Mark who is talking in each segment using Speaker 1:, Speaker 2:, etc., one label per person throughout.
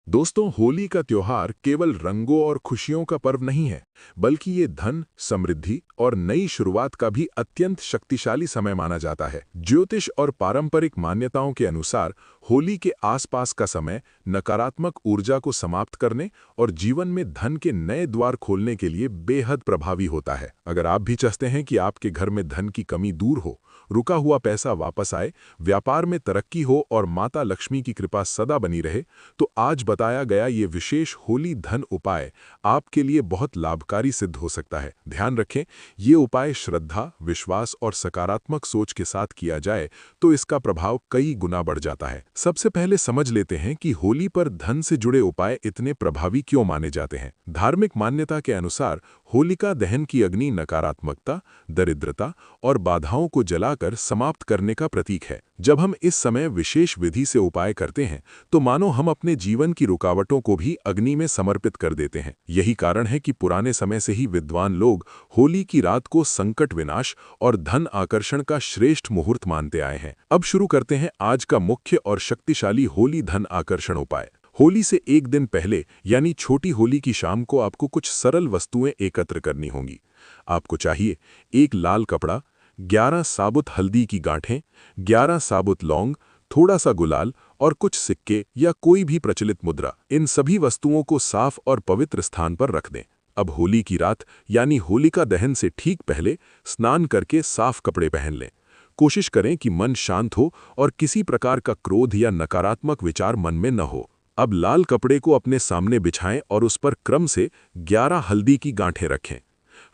Speaker 1: दोस्तों, होली का त्योहार केवल रंगों और खुशियों का पर्व नहीं है, बल्कि ये धन, समृद्धि और नई शुरुआत का भी अत्यंत शक्तिशाली समय माना जाता है। ज्योतिष और पारंपरिक मान्यताओं के अनुसार होली के आसपास का समय नकारात्मक ऊर्जा को समाप्त करने और जीवन में धन के नए द्वार खोलने के लिए बेहद प्रभावी होता है। अगर आप भी चाहते हैं कि आपके घर में धन की कमी दूर हो, रुका हुआ पैसा वापस आए, व्यापार में तरक्की हो और माता लक्ष्मी की कृपा सदा बनी रहे, तो आज बताया गया ये विशेष होली धन उपाय आपके लिए बहुत लाभकारी सिद्ध हो सकता है। ध्यान रखें, ये उपाय श्रद्धा, विश्वास और सकारात्मक सोच के साथ किया जाए तो इसका प्रभाव कई गुना बढ़ जाता है। सबसे पहले समझ लेते हैं कि होली पर धन से जुड़े उपाय इतने प्रभावी क्यों माने जाते हैं। धार्मिक मान्यता के अनुसार होलिका दहन की अग्नि नकारात्मकता, दरिद्रता और बाधाओं को जलाकर समाप्त करने का प्रतीक है। जब हम इस समय विशेष विधि से उपाय करते हैं तो मानो हम अपने जीवन की रुकावटों को भी अग्नि में समर्पित कर देते हैं। यही कारण है कि पुराने समय से ही विद्वान लोग होली की रात को संकट विनाश और धन आकर्षण का श्रेष्ठ मुहूर्त मानते आए हैं। अब शुरू करते हैं आज का मुख्य और शक्तिशाली होली धन आकर्षण उपाय। होली से एक दिन पहले यानी छोटी होली की शाम को आपको कुछ सरल वस्तुएं एकत्र करनी होंगी। आपको चाहिए एक लाल कपड़ा, 11 साबुत हल्दी की गांठें, 11 साबुत लौंग, थोड़ा सा गुलाल और कुछ सिक्के या कोई भी प्रचलित मुद्रा। इन सभी वस्तुओं को साफ और पवित्र स्थान पर रख दें। अब होली की रात यानी होलिका दहन से ठीक पहले स्नान करके साफ कपड़े पहन लें। कोशिश करें कि मन शांत हो और किसी प्रकार का क्रोध या नकारात्मक विचार मन में न हो। अब लाल कपड़े को अपने सामने बिछाएं और उस पर क्रम से 11 हल्दी की गांठें रखें।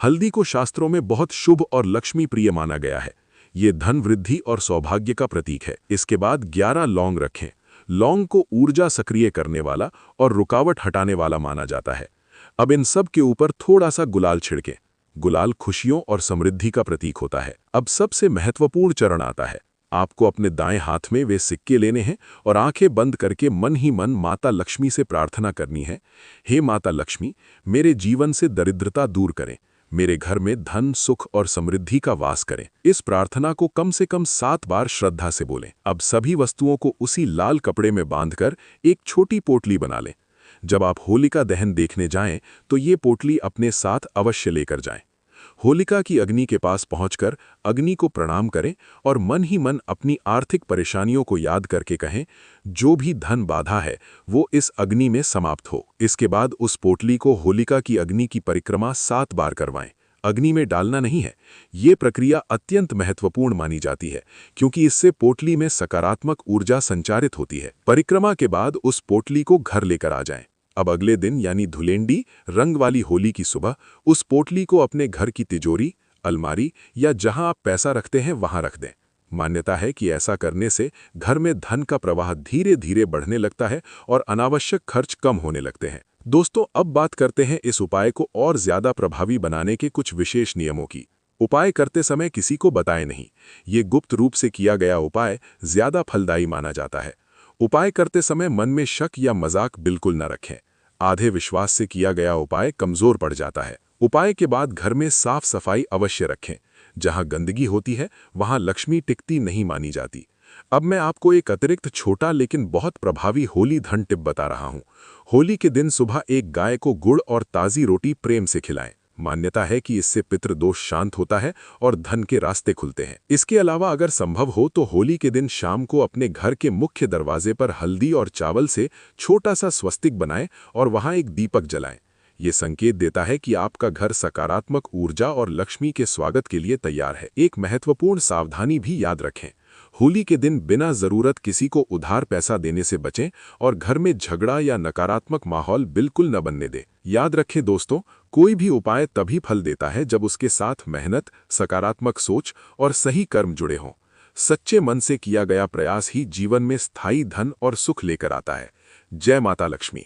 Speaker 1: हल्दी को शास्त्रों में बहुत शुभ और लक्ष्मी प्रिय माना गया है। ये धन वृद्धि और सौभाग्य का प्रतीक है। इसके बाद 11 लौंग रखें। लौंग को ऊर्जा सक्रिय करने वाला और रुकावट हटाने वाला माना जाता है। अब इन सब के ऊपर थोड़ा सा गुलाल छिड़कें। गुलाल खुशियों और समृद्धि का प्रतीक होता है। अब सबसे महत्वपूर्ण चरण आता है। आपको अपने दाएं हाथ में वे सिक्के लेने हैं और आंखें बंद करके मन ही मन माता लक्ष्मी से प्रार्थना करनी है। हे माता लक्ष्मी, मेरे जीवन से दरिद्रता दूर करें, मेरे घर में धन, सुख और समृद्धि का वास करें। इस प्रार्थना को कम से कम 7 बार श्रद्धा से बोलें। अब सभी वस्तुओं को उसी लाल कपड़े में बांधकर एक छोटी पोटली बना लें। जब आप होलिका दहन देखने जाएं तो ये पोटली अपने साथ अवश्य लेकर जाएं। होलिका की अग्नि के पास पहुंचकर अग्नि को प्रणाम करें और मन ही मन अपनी आर्थिक परेशानियों को याद करके कहें, जो भी धन बाधा है वो इस अग्नि में समाप्त हो। इसके बाद उस पोटली को होलिका की अग्नि की परिक्रमा 7 बार करवाएं। अग्नि में डालना नहीं है। ये प्रक्रिया अत्यंत महत्वपूर्ण मानी जाती है क्योंकि इससे पोटली में सकारात्मक ऊर्जा संचारित होती है। परिक्रमा के बाद उस पोटली को घर लेकर आ जाएं। अब अगले दिन यानी धुलेंडी रंग वाली होली की सुबह उस पोटली को अपने घर की तिजोरी, अलमारी या जहां आप पैसा रखते हैं वहां रख दें। मान्यता है कि ऐसा करने से घर में धन का प्रवाह धीरे धीरे बढ़ने लगता है और अनावश्यक खर्च कम होने लगते हैं। दोस्तों, अब बात करते हैं इस उपाय को और ज्यादा प्रभावी बनाने के कुछ विशेष नियमों की। उपाय करते समय किसी को बताएं नहीं। ये गुप्त रूप से किया गया उपाय ज्यादा फलदायी माना जाता है। उपाय करते समय मन में शक या मजाक बिल्कुल न रखें। आधे विश्वास से किया गया उपाय कमजोर पड़ जाता है। उपाय के बाद घर में साफ सफाई अवश्य रखें। जहां गंदगी होती है वहां लक्ष्मी टिकती नहीं मानी जाती। अब मैं आपको एक अतिरिक्त छोटा लेकिन बहुत प्रभावी होली धन टिप बता रहा हूं। होली के दिन सुबह एक गाय को गुड़ और ताज़ी रोटी प्रेम से खिलाएं। मान्यता है कि इससे पितृदोष शांत होता है और धन के रास्ते खुलते हैं। इसके अलावा अगर संभव हो तो होली के दिन शाम को अपने घर के मुख्य दरवाजे पर हल्दी और चावल से छोटा सा स्वस्तिक बनाएं और वहां एक दीपक जलाएं। ये संकेत देता है कि आपका घर सकारात्मक ऊर्जा और लक्ष्मी के स्वागत के लिए तैयार है। एक महत्वपूर्ण सावधानी भी याद रखें। होली के दिन बिना जरूरत किसी को उधार पैसा देने से बचें और घर में झगड़ा या नकारात्मक माहौल बिल्कुल न बनने दें। याद रखें दोस्तों, कोई भी उपाय तभी फल देता है जब उसके साथ मेहनत, सकारात्मक सोच और सही कर्म जुड़े हों। सच्चे मन से किया गया प्रयास ही जीवन में स्थायी धन और सुख लेकर आता है। जय माता लक्ष्मी।